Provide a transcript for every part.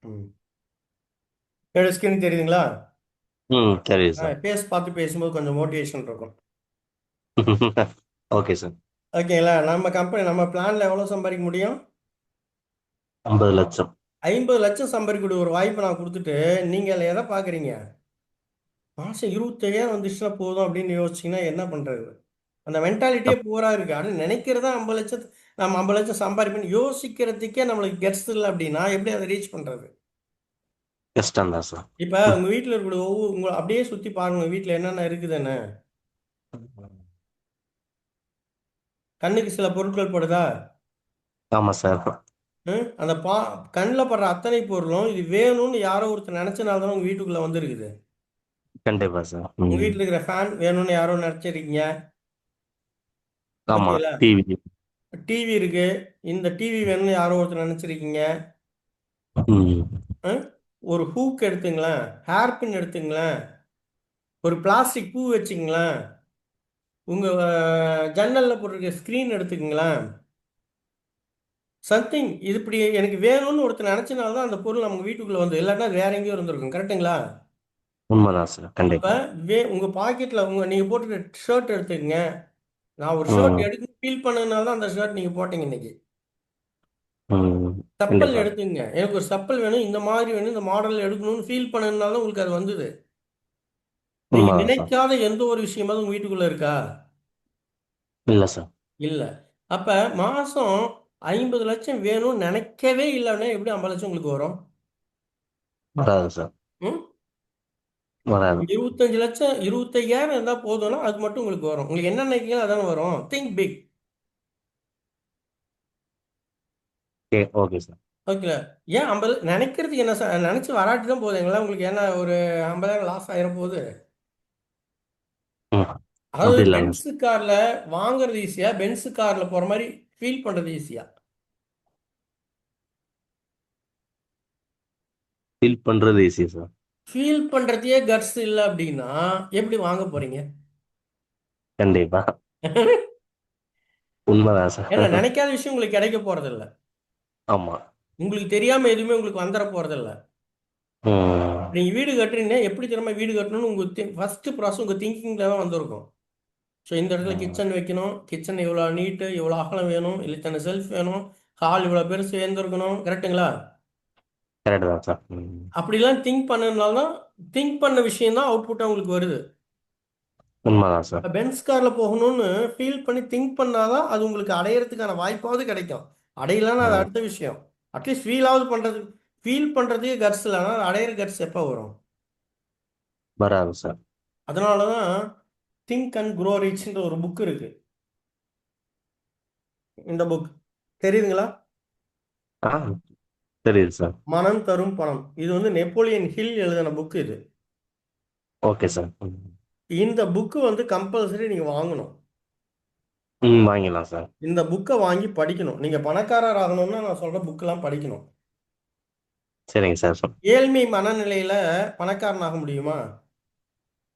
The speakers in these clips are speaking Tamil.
ம். என்னோட ஸ்கிரீன் தெரியுதுங்களா? தெரியுது சார். பேஸ் பார்த்து பேசும்போது கொஞ்சம் மோட்டிவேஷன் இருக்கும். Okay sir. ஓகேங்களா? நம்ம கம்பெனி நம்ம பிளான்ல எவ்வளோ சம்பாதிக்க முடியும்? 50,00,000. 50,00,000 சம்பாதிக்கக்கூடிய ஒரு வாய்ப்பை நான் கொடுத்துட்டு நீங்க அதில் எதை பார்க்குறீங்க? மாசம் 25,000 வந்துச்சுன்னா போதும் அப்படின்னு யோசிச்சீங்கன்னா என்ன பண்றது? அந்த மென்டாலிட்டியே பூரா இருக்கு. ஆனால் நினைக்கிறதா 50,00,000 நம்ம 50,00,000 சம்பாதிப்போம் யோசிக்கிறதுக்கே நம்மளுக்கு கெட்ஸ் இல்லை அப்படின்னா எப்படி அதை ரீச் பண்றது? கஷ்டம் தான் சார். இப்போ உங்க வீட்டில் இருக்கிற ஒவ்வொரு உங்களை அப்படியே சுற்றி பாருங்க, வீட்டில் என்னென்ன இருக்குதுன்னு. கண்ணுக்கு சில பொருட்கள் படுதா? ஆமா சார். அந்த கண்ணில் படுற அத்தனை பொருளும் இது வேணும்னு யாரோ ஒருத்தர் நினைச்சனால தான் உங்க வீட்டுக்குள்ள வந்திருக்குது. கண்டிப்பா சார். உங்க வீட்டில் இருக்கிற ஃபேன் வேணும்னு யாரோ நினைச்சிருக்கீங்க. ஆமா. ஓகேங்களா? டிவி. டிவி இருக்கு. இந்த டிவி வேணும்னு யாரோ ஒருத்தர் நினைச்சிருக்கீங்க. ம். அஹ், ஒரு ஹூக் எடுத்துங்களேன், ஹேர் பின் எடுத்துங்களேன், ஒரு பிளாஸ்டிக் பூ வச்சுங்களேன், உங்க ஜன்னல்ல போட்டிருக்க ஸ்கிரீன் எடுத்துக்கங்களேன். சம்திங் இது இப்படி எனக்கு வேணும்னு ஒருத்தர் நினைச்சனால தான் அந்த பொருள் நம்ம வீட்டுக்குள்ள வந்து, இல்லாட்டா அது வேற எங்கேயோ இருந்திருக்கும். கரெக்ட்டுங்களா? உண்மைதான் சார். அப்ப கண்டிப்பா. உங்க பாக்கெட்ல நீங்க போட்டுருக்க ஷர்ட் எடுத்துக்கங்க. நான் ஒரு ஷர்ட் ம். எடுக்க ஃபீல் பண்ணதுனால தான் அந்த ஷர்ட் நீங்க போட்டீங்க இன்னைக்கு. ம். செப்பல் கண்டிப்பா. எடுத்துங்க. எனக்கு ஒரு செப்பல் வேணும், இந்த மாதிரி வேணும், இந்த மாடல் எடுக்கணும்னு ஃபீல் பண்ணதுனால தான் உங்களுக்கு அது வந்தது. நீங்க உண்மைதான் சார். நினைக்காத எந்த ஒரு விஷயமாவது உங்க வீட்டுக்குள்ள இருக்கா? இல்ல சார். இல்ல. அப்ப மாசம் 50,00,000 வேணும்னு நினைக்கவே இல்லைன்னா எப்படி 50,00,000 உங்களுக்கு வரும்? வராது சார். ம்? வராது. 25,00,000 25,000 இருந்தா போதும்னா அது மட்டும் உங்களுக்கு வரும். உங்களுக்கு என்ன நினைக்கிறீங்களோ அதானே வரும். Think big. Okay sir. Okay. ஏன் 50 நினைக்கிறதுக்கு என்ன சார்? நினைச்சு வராட்டி தான் போதுங்களா? உங்களுக்கு என்ன ஒரு 50,000 லாஸ் ஆயிர போகுது? ம். அதாவது அப்படி இல்லைங்க பென்ஸ் சார். கார்ல வாங்குறது ஈஸியா, பென்ஸ் கார்ல போற மாதிரி ஃபீல் பண்றது ஈஸியா? ஃபீல் பண்றது ஈஸி சார். ஃபீல் பண்றதையே கட்ஸ் இல்லை அப்படின்னா எப்படி வாங்க போறீங்க? கண்டிப்பா. உண்மைதான் சார். ஏன்னா நினைக்காத விஷயம் உங்களுக்கு கிடைக்க போறது இல்ல. ஆமா. உங்களுக்கு தெரியாம எதுவுமே உங்களுக்கு வந்துட போறது இல்ல. ம். நீங்க வீடு கட்டுறீங்கன்னா எப்படி தெரியுமா வீடு கட்டணும்னு உங்க ஃபர்ஸ்ட் ப்ராசஸ் உங்க திங்கிங்ல தான் வந்திருக்கும். ஸோ இந்த இடத்துல ம். கிச்சன் வைக்கணும், கிச்சன் இவ்வளோ நீட்டு, இவ்வளோ அகலம் வேணும், இல்லை இத்தனை செல்ஃப் வேணும், ஹால் இவ்வளோ பெருசு சேர்ந்துருக்கணும். கரெக்ட்டுங்களா? கரெக்ட் தான் சார். ம். அப்படிலாம் திங்க் பண்ணதுனால தான் திங்க் பண்ண விஷயம் தான் அவுட்புட்டாக உங்களுக்கு வருது. உண்மைதான் சார். பென்ஸ் காரில் போகணும்னு ஃபீல் பண்ணி திங்க் பண்ணாதான் அது உங்களுக்கு அடையிறதுக்கான வாய்ப்பாவது கிடைக்கும். அடையலன்னா அது ம். அடுத்த விஷயம். அட்லீஸ்ட் ஃபீலாவது பண்ணுறது. ஃபீல் பண்ணுறதுக்கே கட்ஸ் இல்லைன்னா அடையிற கட்ஸ் எப்போ வரும்? வராது சார். அதனால தான் திங்க் அண்ட் க்ரோ ரிச்ன்ற ஒரு புக் இருக்கு. இந்த புக் தெரியுதுங்களா? ஆ, தெரியுது சார். மனம் தரும் பணம். இது நெப்போலியன் ஹில் எழுதின புக் இது. Okay sir. ம். இந்த புக்கு கம்பல்சரி நீங்கள் வாங்கணும். ம். வாங்கிடலாம் சார். இந்த புக்கை வாங்கி படிக்கணும். நீங்கள் பணக்காரர் ஆகணும்னா நான் சொல்கிற புக்கெல்லாம் படிக்கணும். சரிங்க சார். ஏழ்மை மனநிலையில் பணக்காரன் ஆக முடியுமா?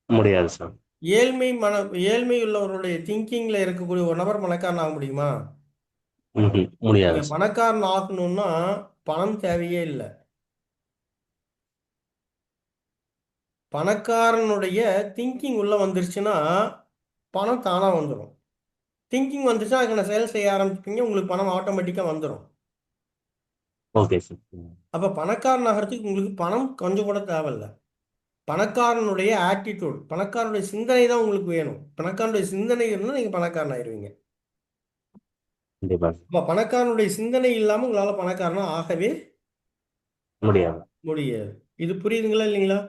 முடியாது சார். ஏழ்மை மன ஏழ்மை உள்ளவருடைய திங்கிங்கில் இருக்கக்கூடிய ஒரு நபர் பணக்காரன் ஆக முடியுமா? ம்ஹும். முடியாது நீங்கள் சார். பணக்காரன் ஆகணும்னா பணம் தேவையே இல்லை. பணக்காரனுடைய திங்கிங் உள்ள வந்துருச்சுன்னா பணம் தானாக வந்துடும். திங்கிங் வந்துச்சுன்னா அதுக்கான செயல் செய்ய ஆரம்பிப்பீங்க, உங்களுக்கு பணம் ஆட்டோமேட்டிக்காக வந்துடும். Okay sir. ம். அப்போ பணக்காரன் ஆகிறதுக்கு உங்களுக்கு பணம் கொஞ்சம் கூட தேவையில்ல. பணக்காரனுடைய ஆட்டிடியூட், பணக்காரனுடைய சிந்தனை தான் உங்களுக்கு வேணும். பணக்காரனுடைய சிந்தனை இருந்தால் நீங்கள் பணக்காரன் ஆயிருவீங்க. கண்டிப்பா சார். அப்போ பணக்காரனுடைய சிந்தனை இல்லாமல் உங்களால் பணக்காரனா ஆகவே முடியாது. முடியாது. இது புரியுதுங்களா இல்லைங்களா?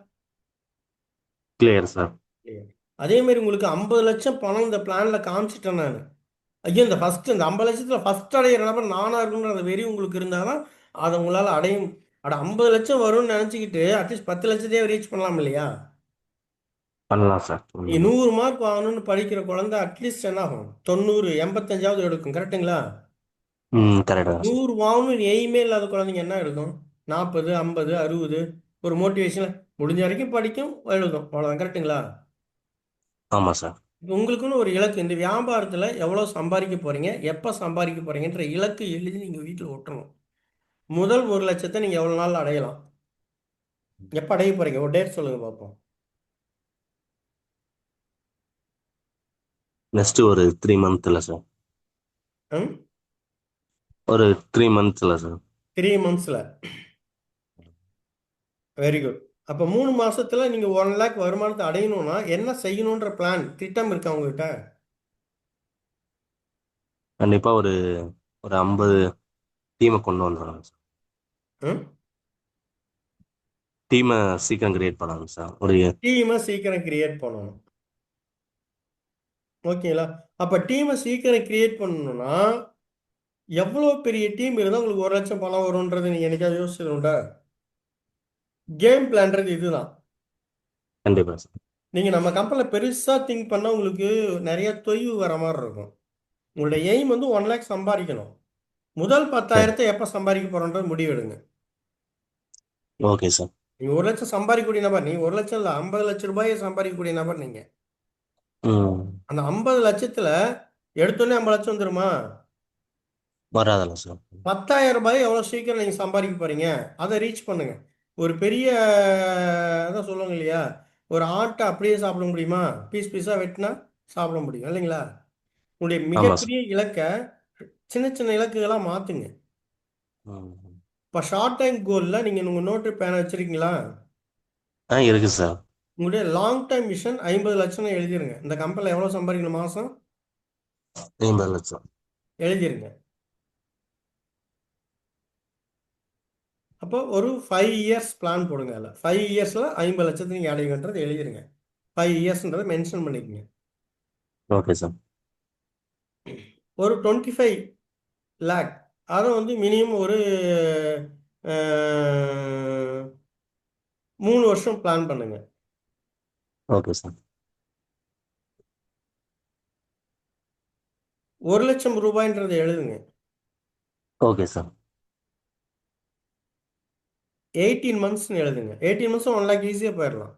Clear sir. இல்லையா? அதே மாதிரி உங்களுக்கு 50,00,000 பணம் இந்த பிளான்ல காமிச்சிட்டேன் நான். ஐயோ இந்த ஃபர்ஸ்ட் இந்த 50,00,000 ஃபர்ஸ்ட் அடையிற நபர் நானா இருக்குன்ற அந்த வெறி உங்களுக்கு இருந்தாதான் அதை உங்களால் அடையும். அட 50,00,000 வரும்னு நினச்சிக்கிட்டு அட்லீஸ்ட் 10,00,000 ரீச் பண்ணலாம் இல்லையா? பண்ணலாம் சார். நீ 100 மார்க் வாங்கணும்னு படிக்கிற குழந்தை அட்லீஸ்ட் என்ன ஆகும்? 90, 85ஆவது எடுக்கும். கரெக்ட்டுங்களா? ம். கரெக்ட் தான் சார். 100 வாங்கணும்னு எய்மே இல்லாத குழந்தைங்க என்ன எடுக்கும்? 40, 50, 60. ஒரு மோட்டிவேஷன் முடிஞ்ச வரைக்கும் படிக்கும், எழுதும். அவ்வளோதான். கரெக்ட்டுங்களா? ஆமா சார். இப்ப உங்களுக்குன்னு ஒரு இலக்கு. இந்த வியாபாரத்தில் எவ்வளோ சம்பாதிக்க போறீங்க, எப்போ சம்பாதிக்க போறீங்கன்ற இலக்கு எழுதி நீங்கள் வீட்டில் ஒட்டணும். முதல் 1 லட்சத்தை நீங்கள் எவ்வளோ நாள் அடையலாம்? எப்போ அடைய போகிறீங்க? ஒரு டேட் சொல்லுங்கள் பார்ப்போம். நெக்ஸ்ட் ஒரு 3 மந்த்ல சார். ம் ஒரு 3 மந்த்ஸ்ல சார். 3 மந்த்ஸில். Very good. அப்போ 3 மாசத்துல நீங்கள் 1 லேக் வருமானத்தை அடையணும்னா என்ன செய்யணுன்ற பிளான் திட்டம் இருக்கா உங்ககிட்ட? கண்டிப்பா ஒரு ஒரு 50 டீமை கொண்டு வந்துடலாம் சார். ம் டீமை சீக்கிரம் கிரியேட் பண்ணலாம் சார். ஒரு டீமை சீக்கிரம் கிரியேட் பண்ணணும். ஓகேங்களா? அப்போ டீமை சீக்கிரம் கிரியேட் பண்ணணும்னா எவ்வளோ பெரிய டீம் இருந்தால் உங்களுக்கு 1 லட்சம் பணம் வரும்ன்றது நீங்கள் என்னைக்காவது யோசிச்சுக்கணும்டா. கேம் பிளான்றது இதுதான். கண்டிப்பா சார். நீங்கள் நம்ம கம்பெனியில் பெருசாக திங்க் பண்ணால் உங்களுக்கு நிறைய தொய்வு வர மாதிரி இருக்கும். உங்களுடைய எய்ம் வந்து 1 லேக் சம்பாதிக்கணும். முதல் சரி. 10,000 எப்போ சம்பாதிக்க போகிறோன்றது முடிவெடுங்க. Okay sir. நீங்கள் 1 லட்சம் சம்பாதிக்கக்கூடிய நபர், நீங்கள் 1 லட்சம் இல்லை 50 லட்ச ரூபாயை சம்பாதிக்கக்கூடிய நபர் நீங்கள். ம். அந்த 50 லட்சத்தில் எடுத்தோடனே 50 லட்சம் வந்துருமா? வராதல்ல சார். 10,000 ரூபாயை எவ்வளோ சீக்கிரம் நீங்கள் சம்பாதிக்க போகிறீங்க அதை ரீச் பண்ணுங்க. ஒரு பெரிய அதான் சொல்லுவாங்க இல்லையா, ஒரு ஆட்டை அப்படியே சாப்பிட முடியுமா? பீஸ் பீஸாக வெட்டினா சாப்பிட முடியும் இல்லைங்களா? உங்களுடைய ஆமா சார். மிகப்பெரிய இலக்கை சின்ன சின்ன இலக்குகளாக மாற்றுங்க. ம். இப்போ ஷார்ட் டைம் கோலில் நீங்கள் உங்கள் நோட்டு பேனை வச்சுருக்கீங்களா? இருக்கு சார். உங்களுடைய லாங் டைம் மிஷன் 50 லட்சம்னு எழுதிருங்க. இந்த கம்பெனியில் எவ்வளோ சம்பாதிக்கணும் மாதம் 50 லட்சம். எழுதிருங்க. அப்போ ஒரு 5 இயர்ஸ் பிளான் போடுங்க. அதில் 5 இயர்ஸில் 50 லட்சத்தை நீங்கள் அடைவீங்கன்றது எழுதிருங்க. 5 இயர்ஸ்ன்றதை மென்ஷன் பண்ணிக்கோங்க. Okay sir. ஒரு 25 லேக் அதை வந்து மினிமம் ஒரு 3 வருஷம் பிளான் பண்ணுங்க. Okay sir. 1 லட்சம் ரூபாய்ன்றதை எழுதுங்க. Okay sir. 18 மந்த்ஸ்னு எழுதுங்க. 18 மந்த்ஸ் 1 லேக் ஈஸியாக போயிடலாம்.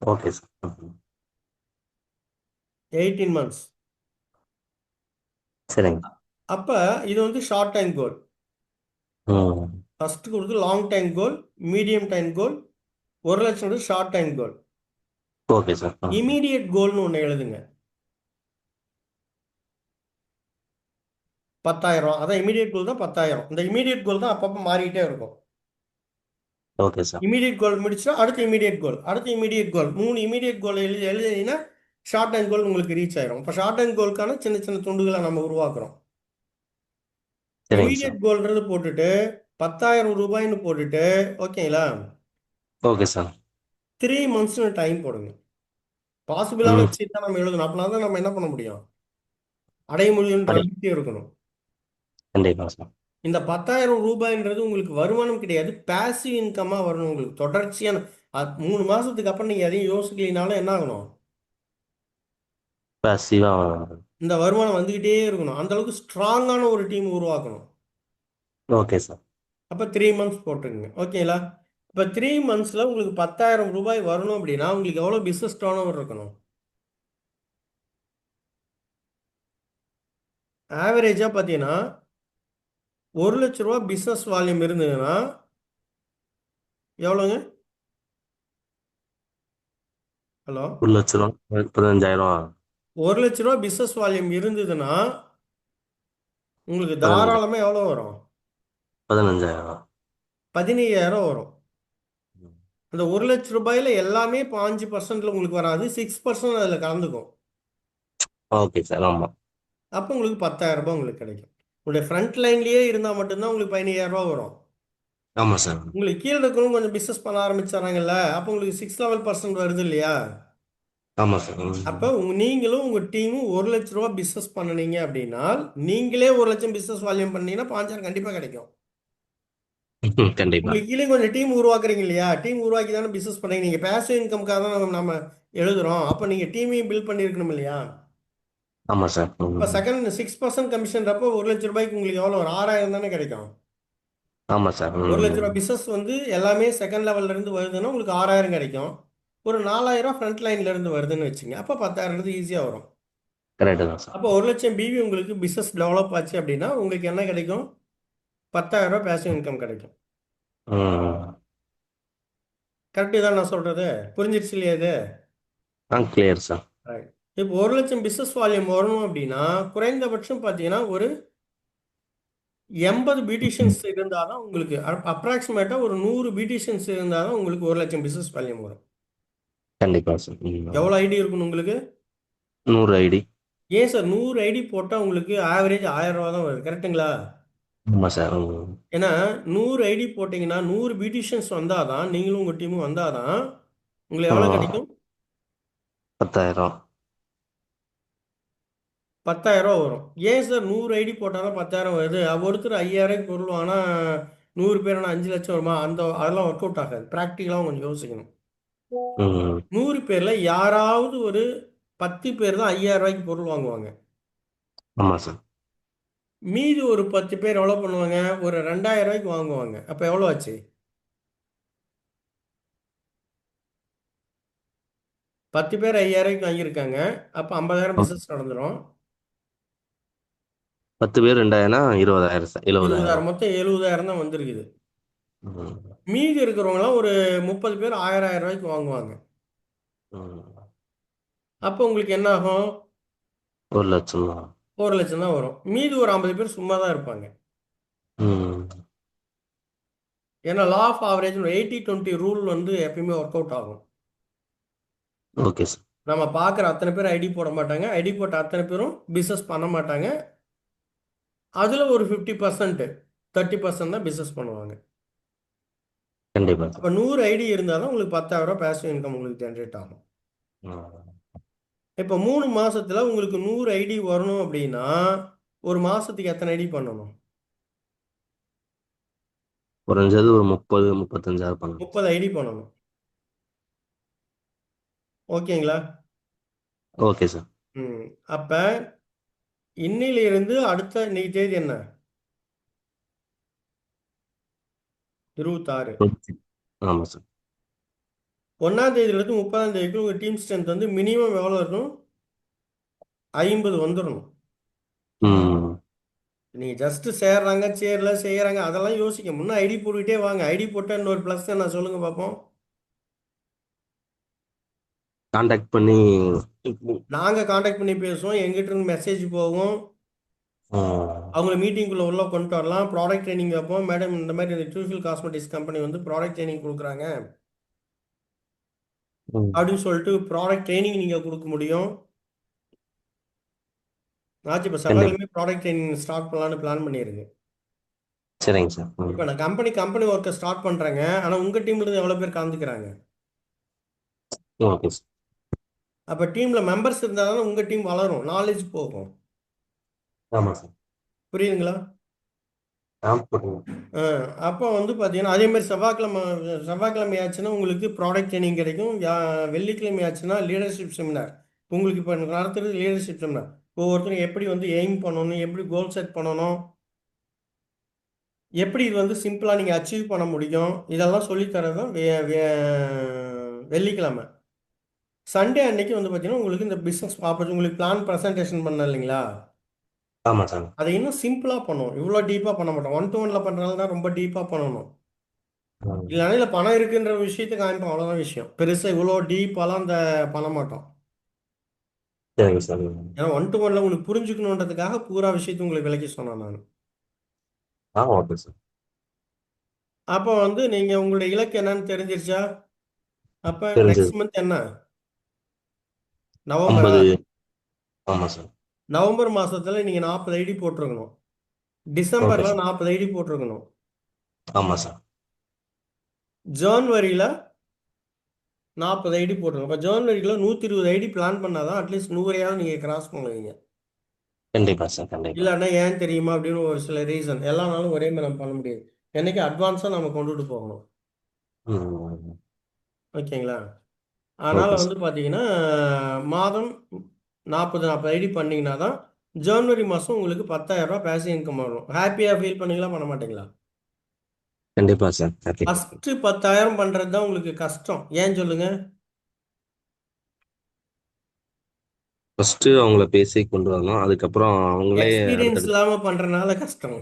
Okay sir. 18 மந்த்ஸ். சரிங்க. அப்போ இது வந்து ஷார்ட் டைம் கோல். ம். ஃபஸ்ட்டு கொடுத்து long time goal, medium time goal, 1 லட்சம் short time goal. Okay sir. Immediate கோல்னு ஒன்று எழுதுங்க. 10,000. அதான் இமீடியட் கோல் தான் 10,000. இந்த இமீடியட் கோல் தான் அப்பப்போ மாறிக்கிட்டே இருக்கும். Okay sir. இமீடியட் கோல் முடிச்சுன்னா அடுத்த இமீடியட் கோல், அடுத்த இமீடியட் கோல், 3 இமீடியட் கோல் எழுதினீங்கன்னா ஷார்ட் டைம் கோல் உங்களுக்கு ரீச் ஆயிரும். இப்போ ஷார்ட் டைம் கோலுக்கான சின்ன சின்ன துண்டுகளை நம்ம உருவாக்குறோம். சரிங்க சார். இமீடியட் கோல்ன்றது போட்டுட்டு 10,000 ரூபாய்ன்னு போட்டுட்டு ஓகேங்களா, ஓகே சார். 3 மந்த்ஸ்னு டைம் போடுங்க. பாசிபிளான ம். விஷயத்தை நம்ம எழுதணும். அப்படின்னா தான் நம்ம என்ன பண்ண முடியும், அடைய முடியும்ன்ற படி. நம்பிக்கை இருக்கணும். கண்டிப்பா சார். இந்த 10,000 ரூபாய்ன்றது உங்களுக்கு வருமானம் கிடையாது, பேசிவ் இன்கமாக வரணும். உங்களுக்கு தொடர்ச்சியான 3 மாசத்துக்கு அப்புறம் நீங்கள் எதையும் யோசிக்கலினாலும் என்ன ஆகணும், பாசிவா. இந்த வருமானம் வந்துக்கிட்டே இருக்கணும். அந்த அளவுக்கு ஸ்ட்ராங்கான ஒரு டீம் உருவாக்கணும். Okay sir. அப்போ 3 மந்த்ஸ் போட்டுருங்க. ஓகேங்களா? இப்போ 3 மந்த்ஸில் உங்களுக்கு 10,000 ரூபாய் வரணும் அப்படின்னா உங்களுக்கு எவ்வளோ பிஸ்னஸ் டர்ன் ஓவர் இருக்கணும்? ஆவரேஜாக பார்த்தீங்கன்னா 1 லட்ச ரூபா பிஸ்னஸ் வால்யூம் இருந்ததுன்னா எவ்வளோங்க? ஹலோ? 1 லட்சம் 15,000. 1 லட்ச ரூபா பிஸ்னஸ் வால்யூம் இருந்ததுன்னா உங்களுக்கு 15. தாராளமாக எவ்வளோ வரும்? 15,000. 15,000 வரும். அந்த 1 லட்ச ரூபாயில் எல்லாமே 5% உங்களுக்கு வராது, 6% அதில் கலந்துக்கும். Okay sir. ஆமா. அப்போ உங்களுக்கு 10,000 ரூபாய் உங்களுக்கு கிடைக்கும். உங்களுடைய ஃப்ரண்ட் லைன்லேயே இருந்தால் மட்டும்தான் உங்களுக்கு 15,000 ரூபாய் வரும். ஆமா சார். உங்களுக்கு கீழே இருக்கிறவங்க கொஞ்சம் பிஸ்னஸ் பண்ண ஆரம்பிச்சாங்கல்ல, அப்போ உங்களுக்கு 6 லெவல் % வருது இல்லையா? ஆமா சார். அப்போ நீங்களும் உங்கள் டீமும் 1 லட்ச ரூபா பிஸ்னஸ் பண்ணுனீங்க அப்படின்னா நீங்களே 1 லட்சம் பிஸ்னஸ் வால்யூம் பண்ணீங்கன்னா 5,000 கண்டிப்பாக கிடைக்கும். கண்டிப்பா. உங்களுக்கு கீழே கொஞ்சம் டீம் உருவாக்குறீங்க இல்லையா, டீம் உருவாக்கி தானே பிஸ்னஸ் பண்ணுறீங்க. நீங்கள் பேசிவ் இன்கம்காக தான் நம்ம எழுதுகிறோம். அப்போ நீங்கள் டீமையும் பில்ட் பண்ணியிருக்கணும் இல்லையா? ஆமா சார். இப்போ செகண்ட் 6% கமிஷன்றப்போ 1 லட்ச ரூபாய்க்கு உங்களுக்கு எவ்வளோ வரும்? 6,000 தானே கிடைக்கும். ஆமா சார். 1 லட்ச ரூபா பிஸ்னஸ் வந்து எல்லாமே செகண்ட் லெவல்ல இருந்து வருதுன்னா உங்களுக்கு 6,000 கிடைக்கும். ஒரு 4,000 ஃப்ரண்ட் லைன்ல இருந்து வருதுன்னு வச்சுங்க, அப்போ 10,000 ஈஸியாக வரும். கரெக்டு தான் சார். அப்போ 1 லட்சம் பிவி உங்களுக்கு பிஸ்னஸ் டெவலப் ஆச்சு அப்படின்னா உங்களுக்கு என்ன கிடைக்கும்? 10,000 பேசிவ் இன்கம் கிடைக்கும். ம். கரெக்டு தான் நான் சொல்றது, புரிஞ்சிருச்சு இல்லையா இது? Clear sir. Right. இப்போ 1,00,000 பிசினஸ் வால்யூம் வரணும் அப்படின்னா குறைந்தபட்சம் பார்த்தீங்கன்னா ஒரு 80 பியூட்டிஷியன்ஸ் இருந்தால் தான் உங்களுக்கு அப்ராக்சிமேட்டாக ஒரு 100 பியூட்டிஷியன்ஸ் இருந்தால் தான் உங்களுக்கு 1,00,000 பிசினஸ் வால்யூம் வரும். கண்டிப்பா சார். எவ்வளோ ஐடி இருக்கணும் உங்களுக்கு? 100 ஐடி. ஏன் சார் 100 ஐடி போட்டால் உங்களுக்கு ஆவரேஜ் 1000 ரூபா தான் வருது, கரெக்டுங்களா? ஆமா சார். ஏன்னா 100 ஐடி போட்டிங்கன்னா 100 பியூட்டிஷியன்ஸ் வந்தால் தான், நீங்களும் உங்கள் டீமும் வந்தால் தான் உங்களுக்கு எவ்வளோ கிடைக்கும்? 10,000. 10,000 வரும். ஏன் சார் 100 ஐடி போட்டால் தான் 10,000 வருது? ஒருத்தர் 5,000 பொருள் வாங்கினா 100 பேர் ஆனால் 5,00,000 வருமா? அதெல்லாம் ஒர்க் அவுட் ஆகாது. ப்ராக்டிக்கலாக கொஞ்சம் யோசிக்கணும். 100 பேரில் யாராவது ஒரு 10 பேர் தான் 5,000 பொருள் வாங்குவாங்க. ஆமா சார். மீதி ஒரு 10 பேர் எவ்வளோ பண்ணுவாங்க? ஒரு 2,000 வாங்குவாங்க. அப்போ எவ்வளோ ஆச்சு? 10 பேர் 5,000 வாங்கியிருக்காங்க. அப்போ 50,000 பிசினஸ் நடந்துடும். 10 பேர் 2,000 20,000 சார். 20,000 70,000. மொத்தம் 70,000 தான் வந்திருக்குது. ம். மீதி இருக்கிறவங்களாம் ஒரு 30 பேர் 1,000 வாங்குவாங்க. ம். அப்போ உங்களுக்கு என்ன ஆகும்? 1,00,000 தான். 1,00,000 தான் வரும். மீதி ஒரு 50 பேர் சும்மா தான் இருப்பாங்க. ம். ஏன்னா லா ஆஃப் ஆவரேஜ் 80-20 ரூல் எப்பயுமே ஒர்க் அவுட் ஆகும். Okay sir. நம்ம பார்க்குற அத்தனை பேர் ஐடி போட மாட்டாங்க. ஐடி போட்ட அத்தனை பேரும் பிஸ்னஸ் பண்ண மாட்டாங்க. அதில் ஒரு 50%, 30% தான் பிஸ்னஸ் பண்ணுவாங்க. கண்டிப்பா அப்போ சார். 100 ஐடி இருந்தால் தான் உங்களுக்கு 10,000 பேசிவ் இன்கம் உங்களுக்கு ஜென்ரேட் ஆகும். இப்போ 3 மாசத்துல உங்களுக்கு 100 ஐடி வரணும் அப்படின்னா ஒரு மாசத்துக்கு எத்தனை ஐடி பண்ணணும்? குறைஞ்சது ஒரு 30 35,000 பண்ணணும். 30 ஐடி பண்ணணும். ஓகேங்களா? Okay sir. அப்போ இன்னிலிருந்து அடுத்த இன்னைக்கு தேதி என்ன? 26. ஆமா சார். 1ஆம் தேதியிலிருந்து 30ஆம் தேதிக்கு உங்கள் டீம் ஸ்ட்ரென்த் மினிமம் எவ்வளோ இருக்கணும்? 50 வந்துடணும். ம். நீங்கள் ஜஸ்ட் சேர்றாங்க சேரல செய்கிறாங்க அதெல்லாம் யோசிக்க முன்னே ஐடி போட்டுக்கிட்டே வாங்க. ஐடி போட்டால் இன்னொரு ப்ளஸ் என்ன சொல்லுங்கள் பார்ப்போம். கான்டாக்ட் பண்ணி. நாங்கள் காண்டாக்ட் பண்ணி பேசுவோம், எங்கிட்ட இருந்து மெசேஜ் போகும், அவங்கள மீட்டிங்குள்ளே உள்ள கொண்டு வரலாம், ப்ராடக்ட் ட்ரைனிங் வைப்போம். மேடம் இந்த மாதிரி இந்த டியூஃபில் காஸ்மெட்டிக்ஸ் கம்பெனி ப்ராடக்ட் ட்ரைனிங் கொடுக்குறாங்க அப்படின்னு சொல்லிட்டு ப்ராடக்ட் ட்ரைனிங் நீங்கள் கொடுக்க முடியும். ஆச்சு இப்போ செவ்வாய்க்கிழமை ப்ராடக்ட் ட்ரைனிங் ஸ்டார்ட் பண்ணலான்னு பிளான் பண்ணிடுங்க. சரிங்க சார். இப்போ நான் கம்பெனி ஒர்க்கை ஸ்டார்ட் பண்ணுறேங்க. ஆனால் உங்கள் டீம்லேருந்து எவ்வளோ பேர் கலந்துக்கிறாங்க? Okay sir. அப்போ டீமில் மெம்பர்ஸ் இருந்தால் தானே உங்கள் டீம் வளரும், நாலேஜ் போகும். ஆமாம் சார். புரியுதுங்களா? போட்டுங்க. அப்போ பார்த்தீங்கன்னா அதே மாதிரி செவ்வாய்க்கிழமை ஆச்சுன்னா உங்களுக்கு ப்ராடக்ட் ட்ரைனிங் கிடைக்கும். வெள்ளிக்கிழமை ஆச்சுன்னா லீடர்ஷிப் செமினார். உங்களுக்கு இப்போ நடத்துறது லீடர்ஷிப் செமினார். ஒவ்வொருத்தரும் எப்படி எய்ம் பண்ணணும், எப்படி கோல் செட் பண்ணணும், எப்படி இது சிம்பிளாக நீங்கள் அச்சீவ் பண்ண முடியும், இதெல்லாம் சொல்லித்தரது தான் வெள்ளிக்கிழமை. சண்டே அன்னைக்கு பார்த்தீங்கன்னா உங்களுக்கு இந்த பிஸ்னஸ் ஆப்பர்ச்சுனிட்டி உங்களுக்கு பிளான் ப்ரெசன்டேஷன் பண்ண இல்லைங்களா? ஆமாம் சார். அதை இன்னும் சிம்பிளாக பண்ணுவோம். இவ்வளோ டீப்பாக பண்ண மாட்டோம். 1-to-1 பண்ணுறதுனால தான் ரொம்ப டீப்பாக பண்ணணும். இல்லைனா இல்லை பணம் இருக்குன்ற விஷயத்தை காமிப்போம், அவ்வளோதான் விஷயம். பெருசாக இவ்வளோ டீப்பாலாம் அந்த பண்ண மாட்டோம். சரிங்க சார். ஏன்னா 1-to-1 உங்களுக்கு புரிஞ்சுக்கணுன்றதுக்காக பூரா விஷயத்தை உங்களுக்கு விளக்கி சொன்னேன் நான். Okay sir. அப்போ நீங்கள் உங்களுடைய இலக்கு என்னன்னு தெரிஞ்சிருச்சா? அப்போ தெரிஞ்சது. நெக்ஸ்ட் மந்த் என்ன? நவம்பரா? 50. ஆமாம் சார். நவம்பர் மாதத்தில் நீங்கள் 40 ஐடி போட்டிருக்கணும். ஓகே டிசம்பரில் சார். 40 ஐடி போட்டிருக்கணும். ஆமாம் சார். ஜான்வரியில் 40 ஐடி போட்டிருக்கணும். இப்போ ஜான்வரியில் 120 ஐடி பிளான் பண்ணால் தான் அட்லீஸ்ட் 100ஐயாவது நீங்கள் கிராஸ் பண்ணுவீங்க. கண்டிப்பா சார். கண்டிப்பா. இல்லைன்னா ஏன் தெரியுமா அப்படின்னு ஒரு சில ரீசன். எல்லா நாளும் ஒரே மாதிரி நம்ம பண்ண முடியாது. என்னைக்கு அட்வான்ஸாக நம்ம கொண்டுட்டு போகணும். ம். ஓகேங்களா? அதனால் ஓகே சார். பார்த்தீங்கன்னா மாதம் 40 ஐடி பண்ணிங்கன்னா தான் ஜனவரி மாதம் உங்களுக்கு 10,000 பேசிவ் இன்கம் வரும். ஹாப்பியாக ஃபீல் பண்ணீங்களா பண்ண மாட்டீங்களா? கண்டிப்பா சார். ஹாப்பி. ஃபஸ்ட்டு 10,000 பண்ணுறது தான் உங்களுக்கு கஷ்டம். ஏன் சொல்லுங்க? ஃபர்ஸ்ட் அவங்கள பேசி கொண்டு வரணும். அதுக்கப்புறம் அவங்களே எக்ஸ்பீரியன்ஸ் அடுத்தடுத்து. இல்லாமல் பண்ணுறதுனால கஷ்டம்.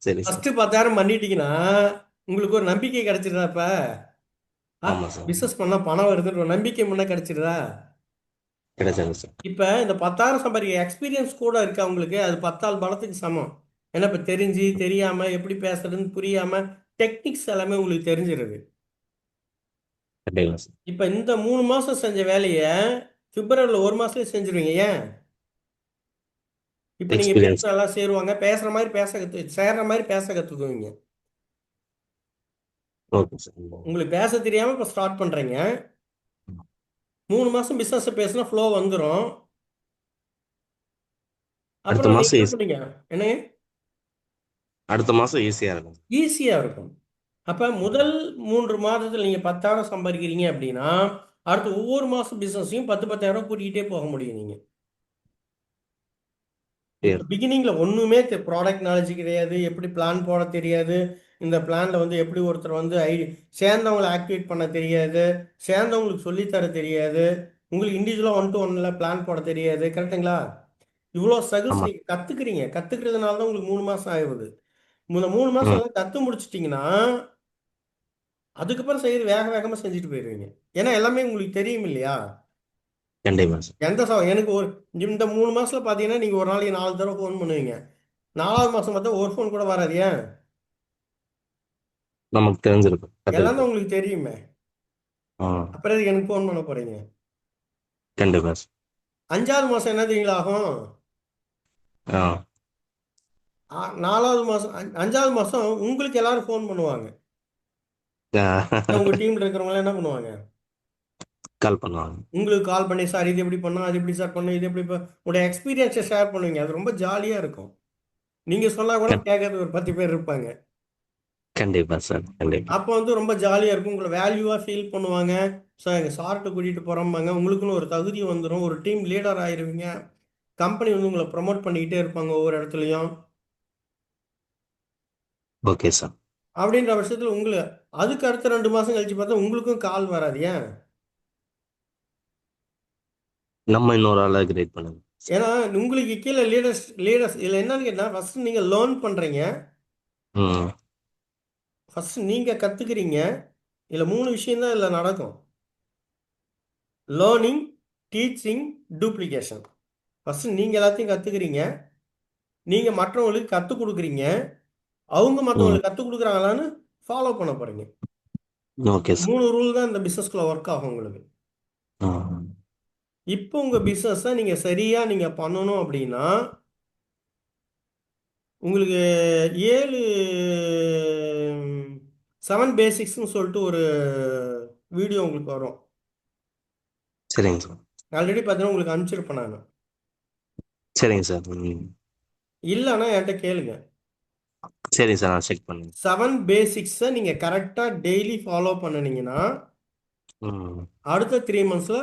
சரி சார். ஃபர்ஸ்ட் 10,000 பண்ணிட்டீங்கன்னா உங்களுக்கு ஒரு நம்பிக்கை கிடைச்சிருதா இப்ப? ஆமா சார். பிசினஸ் பண்ணா பணம் வருதுன்ற ஒரு நம்பிக்கை முன்ன கிடைச்சிருதா? கிடைச்சது சார். இப்ப இந்த 10,000 சம்பாதிக்க எக்ஸ்பீரியன்ஸ் கூட இருக்கு அவங்களுக்கு, அது 10 ஆள் பலத்துக்கு சமம். ஏன்னா இப்ப தெரிஞ்சு தெரியாம எப்படி பேசுறதுன்னு புரியாம டெக்னிக்ஸ் எல்லாமே உங்களுக்கு தெரிஞ்சிருது. கண்டிப்பா சார். இப்ப இந்த 3 மாசம் செஞ்ச வேலையை பிப்ரவரியில் 1 மாசத்துல செஞ்சிருவீங்க. ஏன்? இப்ப நீங்க பேச எக்ஸ்பீரியன்ஸ். நல்லா சேருவாங்க, பேசுற மாதிரி பேச சேர்ற மாதிரி பேச கத்துக்குவீங்க. Okay sir. உங்களுக்கு பேச தெரியாம இப்ப ஸ்டார்ட் பண்றீங்க. 3 மாசம் பிசினஸ் பேசினா ஃப்ளோ வந்துடும். அடுத்த அப்புறம் நீங்க மாசம் என்ன ஈஸி. பண்ணீங்க? என்னங்க? அடுத்த மாசம் ஈஸியா இருக்கும். ஈஸியா இருக்கும். அப்ப முதல் 3 மாதத்துல நீங்க 10,000 சம்பாதிக்கிறீங்க அப்படின்னா அடுத்து ஒவ்வொரு மாசம் பிசினஸையும் 10,000 கூட்டிகிட்டே போக முடியும் நீங்க. இப்போ சரி. பிகினிங்ல ஒண்ணுமே ப்ராடக்ட் நாலேஜ் கிடையாது, எப்படி பிளான் போட தெரியாது, இந்த பிளான்ல வந்து எப்படி ஒருத்தர் வந்து சேர்ந்தவங்களை ஆக்டிவேட் பண்ண தெரியாது, சேர்ந்தவங்களுக்கு சொல்லித்தர தெரியாது, உங்களுக்கு இண்டிவிஜுவலா 1-to-1ல பிளான் போட தெரியாது. கரெக்டுங்களா? இவ்வளோ ஸ்ட்ரகிள்ஸ் ஆமா. நீங்க கத்துக்கிறீங்க. கத்துக்கிறதுனால தான் உங்களுக்கு 3 மாசம் ஆகுது. இந்த 3 மாசம் ம். கத்து முடிச்சிட்டிங்கன்னா அதுக்கப்புறம் செய்யறது வேக வேகமா செஞ்சுட்டு போயிடுவீங்க. ஏன்னா எல்லாமே உங்களுக்கு தெரியும் இல்லையா? கண்டிப்பா சார். எனக்கு இந்த 3 மாசத்துல பாத்தீங்கன்னா நீங்க ஒரு நாளைக்கு 4 தடவை ஃபோன் பண்ணுவீங்க. 4வது மாசம் பார்த்தா ஒரு ஃபோன் கூட வராது. ஏன்? நமக்கு தெரிஞ்சிருக்கும், எல்லாம் தான் கத்துக்கிட்டோம். உங்களுக்கு தெரியுமே. ஆ. அப்புறம் எதுக்கு எனக்கு ஃபோன் பண்ண போறீங்க? கண்டிப்பா சார். 5வது மாசம் என்ன தெரியுங்களா ஆகும்? ஆ. 4வது மாசம் 5வது மாசம் உங்களுக்கு எல்லாரும் ஃபோன் பண்ணுவாங்க. உங்க ஆ. டீம்ல இருக்கிறவங்க என்ன பண்ணுவாங்க? கால் பண்ணுவாங்க. உங்களுக்கு கால் பண்ணி சார் இது எப்படி பண்ணோம், அது எப்படி சார் பண்ணோம், இது எப்படி உங்களுடைய எக்ஸ்பீரியன்ஸை ஷேர் பண்ணுவீங்க. அது ரொம்ப ஜாலியா இருக்கும். நீங்க சொன்னா கூட கண்- கேட்கறது ஒரு 10 பேர் இருப்பாங்க. கண்டிப்பா சார். கண்டிப்பா. அப்போ வந்து ரொம்ப ஜாலியாக இருக்கும். உங்களை வேல்யூவாக ஃபீல் பண்ணுவாங்க. ஸோ எங்கள் சார்கிட்ட கூட்டிகிட்டு போகிறோம்பாங்க. உங்களுக்குன்னு ஒரு தகுதி வந்துடும். ஒரு டீம் லீடர் ஆயிருவீங்க. கம்பெனி வந்து உங்களை ப்ரொமோட் பண்ணிக்கிட்டே இருப்பாங்க ஒவ்வொரு இடத்துலையும். Okay sir. அப்படின்ற பட்சத்தில் அதுக்கு அடுத்த 2 மாதம் கழிச்சு பார்த்தா உங்களுக்கும் கால் வராது. ஏன்? நம்ம இன்னொரு ஆளை கிரியேட் பண்ணுங்க. ஏன்னா உங்களுக்கு கீழே லீடர்ஸ் லீடர்ஸ் இதில் என்னன்னு கேட்டால் ஃபஸ்ட்டு நீங்கள் லேர்ன் பண்ணுறீங்க. ம். ஃபஸ்ட்டு நீங்கள் கற்றுக்கிறீங்க. இதில் 3 விஷயம் தான் இதில் நடக்கும்: லேர்னிங், டீச்சிங், டூப்ளிகேஷன். ஃபஸ்ட்டு நீங்கள் எல்லாத்தையும் கற்றுக்கிறீங்க. நீங்கள் மற்றவங்களுக்கு கற்றுக் கொடுக்குறீங்க. அவங்க ம். மற்றவங்களுக்கு கற்றுக் கொடுக்குறாங்களான்னு ஃபாலோ பண்ண போறீங்க. Okay sir. 3 ரூல் தான் இந்த பிசினஸ்குள்ள ஒர்க் ஆகும் உங்களுக்கு. ஆ. இப்போ உங்க பிசினஸை நீங்க சரியா நீங்க பண்ணணும் அப்படின்னா உங்களுக்கு 7 7 பேசிக்ஸ்னு சொல்லிட்டு ஒரு வீடியோ உங்களுக்கு வரும். சரிங்க சார். ஆல்ரெடி பார்த்தீங்கன்னா உங்களுக்கு அனுப்பிச்சிருப்பேன் நான். சரிங்க சார். ம். இல்லைன்னா என்கிட்ட கேளுங்க. சரிங்க சார், நான் செக் பண்ணுங்க. 7 பேசிக்ஸை நீங்க கரெக்டா டெய்லி ஃபாலோ பண்ணுனீங்கன்னா ம். அடுத்த 3 மந்த்ஸ்ல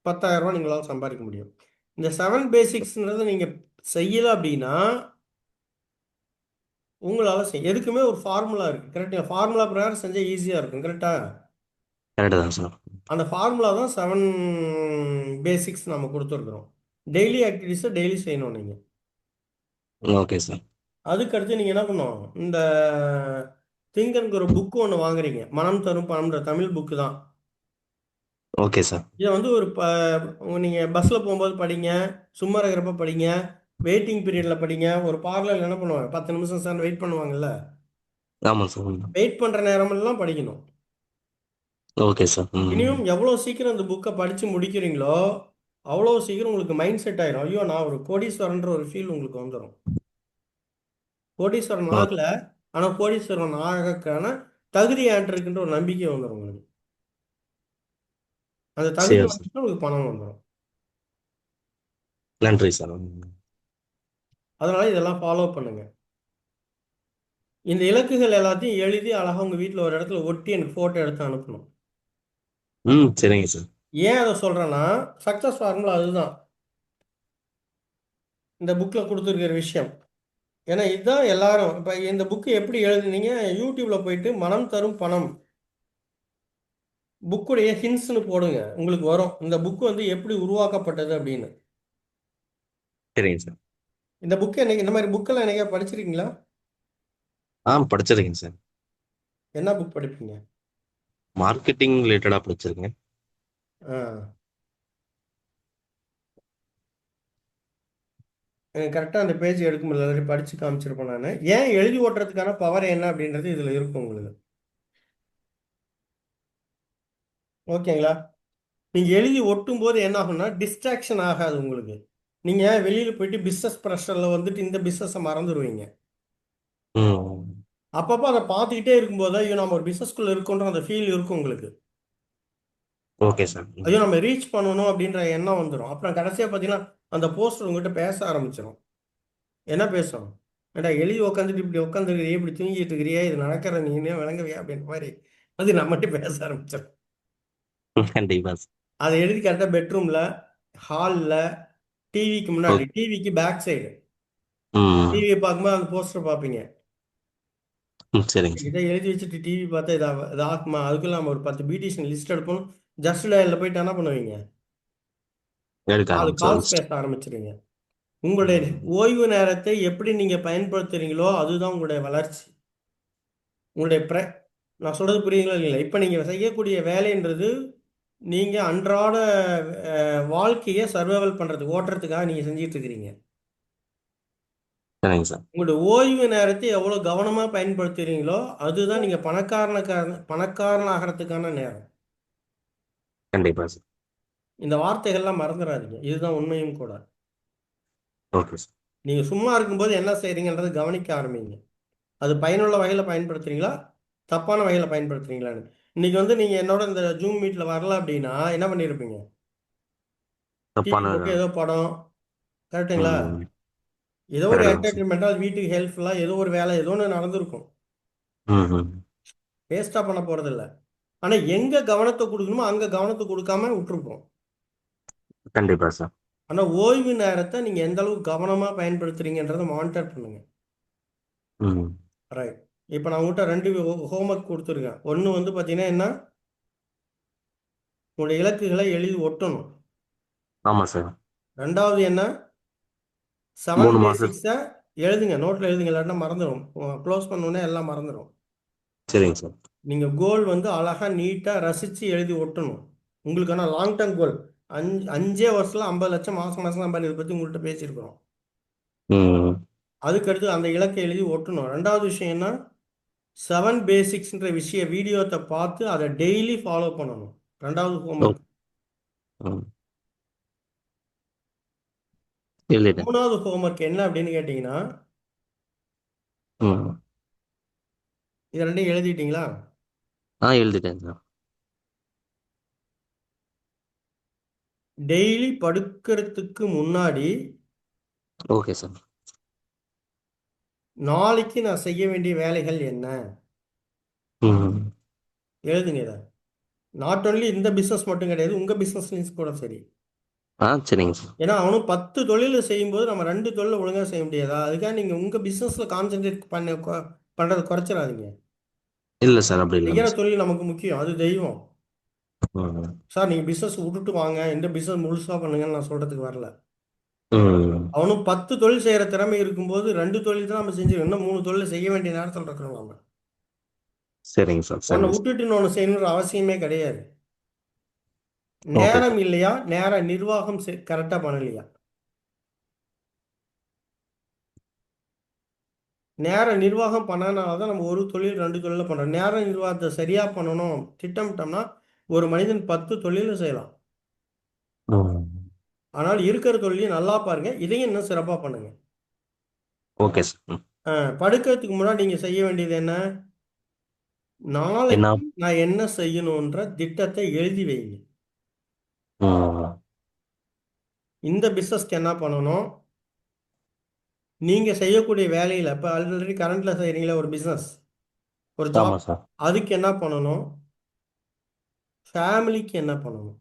10,000 ரூபாய் நீங்களால சம்பாதிக்க முடியும். இந்த 7 பேசிக்ஸ்ன்றதை நீங்க செய்யல அப்படின்னா உங்களால எதுக்குமே ஒரு ஃபார்முலா இருக்கு. கரெக்டா? ஃபார்முலா பிரகாரம் செஞ்சா ஈஸியா இருக்கும். கரெக்டா? கரெக்டு தான் சார். அந்த ஃபார்முலா தான் 7 பேசிக்ஸ் நம்ம கொடுத்துருக்குறோம். டெய்லி ஆக்டிவிட்டிஸை டெய்லி செய்யணும் நீங்க. Okay sir. அதுக்கடுத்து நீங்க என்ன பண்ணணும்? இந்த திங்கன்கிற புக்கு ஒன்று வாங்குறீங்க. மனம் தரும் பணம்ன்ற தமிழ் புக்கு தான். Okay sir. இதை வந்து நீங்க பஸ்ல போகும்போது படிங்க, சும்மா இருக்கிறப்ப படிங்க, வெயிட்டிங் பீரியட்ல படிங்க. ஒரு பார்லர் என்ன பண்ணுவாங்க, 10 நிமிஷம் சார் வெயிட் பண்ணுவாங்கல்ல, ஆமாம் சார். வெயிட் பண்ற நேரமெல்லாம் படிக்கணும். Okay sir. ம். மினிமம் எவ்வளோ சீக்கிரம் இந்த புக்கை படிச்சு முடிக்கிறீங்களோ அவ்வளோ சீக்கிரம் உங்களுக்கு மைண்ட் செட் ஆயிரும். ஐயோ நான் ஒரு கோடீஸ்வரன்ற ஒரு ஃபீல் உங்களுக்கு வந்துடும். கோடீஸ்வரன் ஓ. ஆகல, ஆனால் கோடீஸ்வரன் ஆகக்கான தகுதி ஆற்றிருக்குன்ற ஒரு நம்பிக்கை வந்துடும் உங்களுக்கு. அந்த தகுதி சரி சார். வந்துச்சுன்னா உங்களுக்கு பணம் வந்துடும். நன்றி சார். ம். அதனால இதெல்லாம் ஃபாலோ பண்ணுங்க. இந்த இலக்குகள் எல்லாத்தையும் எழுதி அழகா உங்க வீட்டில் ஒரு இடத்துல ஒட்டி எனக்கு ஃபோட்டோ எடுத்து அனுப்பணும். ம். சரிங்க சார். ஏன் அதை சொல்றேன்னா சக்ஸஸ் ஃபார்முலா அதுதான் இந்த புக்கில் கொடுத்துருக்கிற விஷயம். ஏன்னா இதுதான் எல்லாரும் இப்போ இந்த புக்கு எப்படி எழுதுனீங்க, யூடியூப்ல போயிட்டு மனம் தரும் பணம் புக்குடைய ஹின்ஸ்னு போடுங்க. உங்களுக்கு வரும் இந்த புக்கு வந்து எப்படி உருவாக்கப்பட்டது அப்படின்னு. சரிங்க சார். இந்த புக்கு என்னைக்கு இந்த மாதிரி புக்கெல்லாம் என்னைக்கா படிச்சிருக்கீங்களா? படிச்சிருக்கேன் சார். என்ன புக் படிப்பீங்க? மார்க்கெட்டிங் ரிலேட்டடா படிச்சிருக்கேன். ஆ எனக்கு கரெக்டாக அந்த பேஜ் எடுக்க முடியல, ஆல்ரெடி படித்து காமிச்சிருப்பேன் நான். ஏன் எழுதி ஓட்டுறதுக்கான பவர் என்ன அப்படின்றது இதில் இருக்கும் உங்களுக்கு. ஓகேங்களா? நீங்கள் எழுதி ஒட்டும் போது என்ன ஆகும்னா டிஸ்ட்ராக்ஷன் ஆகாது உங்களுக்கு. நீங்கள் வெளியில் போயிட்டு பிஸ்னஸ் ப்ரெஷரில் வந்துட்டு இந்த பிஸ்னஸை மறந்துடுவீங்க. ம். அப்பப்போ அதை பார்த்துக்கிட்டே இருக்கும்போது ஐயோ நம்ம ஒரு பிஸ்னஸ்குள்ளே இருக்கோன்ற அந்த ஃபீல் இருக்கும் உங்களுக்கு. Okay sir. ஐயோ நம்ம ரீச் பண்ணணும் அப்படின்ற எண்ணம் வந்துடும். அப்புறம் கடைசியாக பார்த்தீங்கன்னா அந்த போஸ்டர் உங்ககிட்ட பேச ஆரம்பிச்சிடும். என்ன பேசும்? ஏண்டா எழுதி உட்காந்துட்டு இப்படி உட்காந்துருக்கிறியே, இப்படி தூங்கிட்டு இருக்கிறியே, இது நடக்கிற நீனே விளங்குவியா அப்படின்ற மாதிரி அது நம்மகிட்ட பேச ஆரம்பிச்சிடும். கண்டிப்பா சார். அதை எழுதி கரெக்டாக பெட்ரூமில், ஹாலில், டிவிக்கு முன்னாடி, ஓகே. டிவிக்கு பேக் சைடு ம். டிவியை பார்க்கும்போது அந்த போஸ்டர் பார்ப்பீங்க. சரிங்க சார். இதை எழுதி வச்சுட்டு டிவி பார்த்தா இது ஆகுமா? அதுக்குள்ள நம்ம ஒரு 10 பியூட்டிஷியன் லிஸ்ட் எடுப்போம். ஜஸ்ட் டயலில் போயிட்டு என்ன பண்ணுவீங்க? எடுக்க நாலு ஆரம்பிச்சிடும் கால்ஸ் லிஸ்ட். பேச ஆரம்பிச்சிருங்க. உங்களுடைய ம். ஓய்வு நேரத்தை எப்படி நீங்கள் பயன்படுத்துறீங்களோ அதுதான் உங்களுடைய வளர்ச்சி. உங்களுடைய நான் சொல்றது புரியுங்களா இல்லைங்களா? இப்போ நீங்கள் செய்யக்கூடிய வேலைன்றது நீங்கள் அன்றாட வாழ்க்கையை சர்வைவல் பண்ணுறது ஓட்டுறதுக்காக நீங்கள் செஞ்சிட்டு இருக்கிறீங்க. சரிங்க சார். உங்களுடைய ஓய்வு நேரத்தை எவ்வளோ கவனமாக பயன்படுத்துறீங்களோ அதுதான் நீங்கள் பணக்காரன் ஆகிறதுக்கான நேரம். கண்டிப்பா சார். இந்த வார்த்தைகள்லாம் மறந்துடாதீங்க, இதுதான் உண்மையும் கூட. Okay sir. நீங்கள் சும்மா இருக்கும்போது என்ன செய்கிறீங்கன்றதை கவனிக்க ஆரம்பிங்க. அது பயனுள்ள வகையில் பயன்படுத்துறீங்களா, தப்பான வகையில் பயன்படுத்துறீங்களான்னு. இன்னைக்கு வந்து நீங்கள் என்னோட இந்த ஜூம் மீட்டில் வரல அப்படின்னா என்ன பண்ணியிருப்பீங்க? டிவி தப்பான. போட்டு ஏதோ படம், கரெக்டுங்களா? ம். ஏதோ ஒரு கரெக்ட் தான் சார். என்டர்டைன்மெண்ட்டாக வீட்டுக்கு ஹெல்ப்ஃபுல்லாக ஏதோ ஒரு வேலை ஏதோ ஒன்று நடந்திருக்கும். ம். ம். வேஸ்ட்டாக பண்ண போகிறதில்ல. ஆனால் எங்கே கவனத்தை கொடுக்கணுமோ அங்கே கவனத்தை கொடுக்காம விட்டுருப்போம். கண்டிப்பா சார். ஆனால் ஓய்வு நேரத்தை நீங்கள் எந்த அளவுக்கு கவனமாக பயன்படுத்துறீங்கன்றதை மானிட்டர் பண்ணுங்க. ம். ரைட். இப்போ நான் உங்கள்கிட்ட 2 ஹோம்ஒர்க் கொடுத்துருக்கேன். ஒன்று வந்து பார்த்தீங்கன்னா என்ன, உங்களுடைய இலக்குகளை எழுதி ஒட்டணும். ஆமா சார். ரெண்டாவது என்ன, 7 3 மாசம். பேசிக்ஸை எழுதுங்க, நோட்டில் எழுதுங்க, இல்லாட்டினா மறந்துடும். க்ளோஸ் பண்ணோன்னே எல்லாம் மறந்துடும். சரிங்க சார். நீங்கள் கோல் வந்து அழகாக நீட்டாக ரசித்து எழுதி ஒட்டணும். உங்களுக்கான லாங் டேர்ம் கோல் 5 வருஷத்தில் 50 லட்சம் மாதம் மாதம் சம்பாதிக்கிறத பற்றி உங்கள்கிட்ட பேசியிருக்கிறோம். ம். அதுக்கடுத்து அந்த இலக்கை எழுதி ஒட்டணும். ரெண்டாவது விஷயம் என்ன, 7 பேசிக்ஸ்ன்ற வீடியோத்தை பார்த்து அதை டெய்லி ஃபாலோ பண்ணணும். ரெண்டாவது ஓ. ஹோம்ஒர்க். ம். எழுதிட்டேன். மூணாவது ஹோம்ஒர்க் என்ன அப்படின்னு கேட்டிங்கன்னா, ம். இது ரெண்டையும் எழுதிட்டீங்களா? எழுதிட்டேன் சார். டெய்லி படுக்கிறதுக்கு முன்னாடி ஓகே சார். நாளைக்கு நான் செய்ய வேண்டிய வேலைகள் என்ன ம். எழுதுங்க. இதை நாட் ஒன்லி இந்த பிஸ்னஸ் மட்டும் கிடையாது, உங்கள் பிஸ்னஸ் கூட சரி. சரிங்க சார். ஏன்னா அவனும் 10 தொழில் செய்யும்போது நம்ம 2 தொழில் ஒழுங்காக செய்ய முடியாதா? அதுக்காக நீங்கள் உங்கள் பிஸ்னஸில் கான்சென்ட்ரேட் பண்ணுறது குறைச்சிடாதீங்க. இல்ல சார், அப்படி செய்கிற இல்லைங்க சார். தொழில் நமக்கு முக்கியம், அது தெய்வம். ம். சார் நீங்கள் பிஸ்னஸ் விட்டுட்டு வாங்க, இந்த பிஸ்னஸ் முழுசாக பண்ணுங்கன்னு நான் சொல்கிறதுக்கு வரல. ம். அவனும் 10 தொழில் செய்கிற திறமை இருக்கும்போது 2 தொழில் தான் நம்ம செஞ்சிருக்கோம். இன்னும் 3 தொழில் செய்ய வேண்டிய நேரத்தில் இருக்கிறோம் நம்ம. சரிங்க சார். ஒன்று சரிங்க சார். விட்டுட்டு இன்னொன்று செய்யணுன்ற அவசியமே கிடையாது. ஓகே நேரம் சார். இல்லையா, நேர நிர்வாகம் கரெக்டாக பண்ணலையா? நேர நிர்வாகம் பண்ணனால தான் நம்ம ஒரு தொழில் 2 தொழில பண்ணுறோம். நேர நிர்வாகத்தை சரியாக பண்ணணும் திட்டமிட்டோம்னா ஒரு மனிதன் 10 தொழிலும் செய்யலாம். ம். ஆனால் இருக்கிற தொழிலையும் நல்லா பாருங்க, இதையும் இன்னும் சிறப்பாக பண்ணுங்க. Okay sir. ம். படுக்கிறதுக்கு முன்னாடி நீங்கள் செய்ய வேண்டியது என்ன, என்ன? நாளைக்கு நான் என்ன செய்யணுன்ற திட்டத்தை எழுதி வைங்க. ம். இந்த பிஸ்னஸ்க்கு என்ன பண்ணணும், நீங்கள் செய்யக்கூடிய வேலையில் இப்போ ஆல்ரெடி கரண்ட்டில் செய்கிறீங்களா ஒரு பிஸ்னஸ், ஒரு ஆமா ஜாப், சார். அதுக்கு என்ன பண்ணணும், ஃபேமிலிக்கு என்ன பண்ணணும்,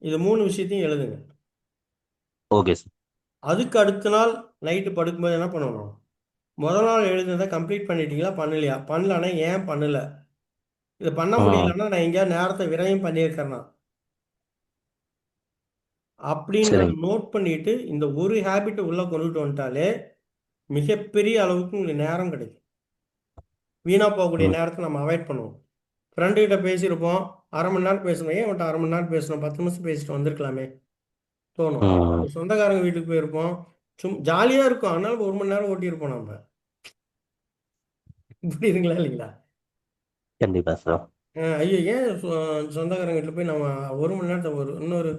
இது 3 விஷயத்தையும் எழுதுங்க. Okay sir. அதுக்கு அடுத்த நாள் நைட்டு படுக்கும்போது என்ன பண்ணணும், முதல் நாள் எழுதுனதை கம்ப்ளீட் பண்ணிட்டீங்களா, பண்ணலையா, பண்ணலன்னா ஏன் பண்ணல, இது பண்ண ம். முடியலன்னா நான் எங்கேயாவது நேரத்தை விரயம் பண்ணியிருக்கிறேன்னா அப்படின்றத சரிங்க. நோட் பண்ணிட்டு இந்த ஒரு ஹேபிட்டை உள்ள கொண்டுட்டு வந்துட்டாலே மிகப்பெரிய அளவுக்கு உங்களுக்கு நேரம் கிடைக்கும். வீணா போகக்கூடிய ம். நேரத்தை நம்ம அவாய்ட் பண்ணுவோம். ஃப்ரெண்டு கிட்ட பேசியிருப்போம், அரை மணி நேரம் பேசணும், ஏன் அவன்கிட்ட அரை மணி நேரம் பேசணும், 10 நிமிஷம் பேசிட்டு வந்திருக்கலாமே தோணும். ம். ஒரு சொந்தக்காரங்க வீட்டுக்கு போயிருப்போம், ஜாலியாக இருக்கும், அதனால 1 மணி நேரம் ஓட்டியிருப்போம் நம்ம. புரியுதுங்களா இல்லைங்களா? கண்டிப்பா சார். ஐயோ ஏன் சொந்தக்காரங்க வீட்டில் போய் நம்ம 1 மணி நேரத்தை இன்னொரு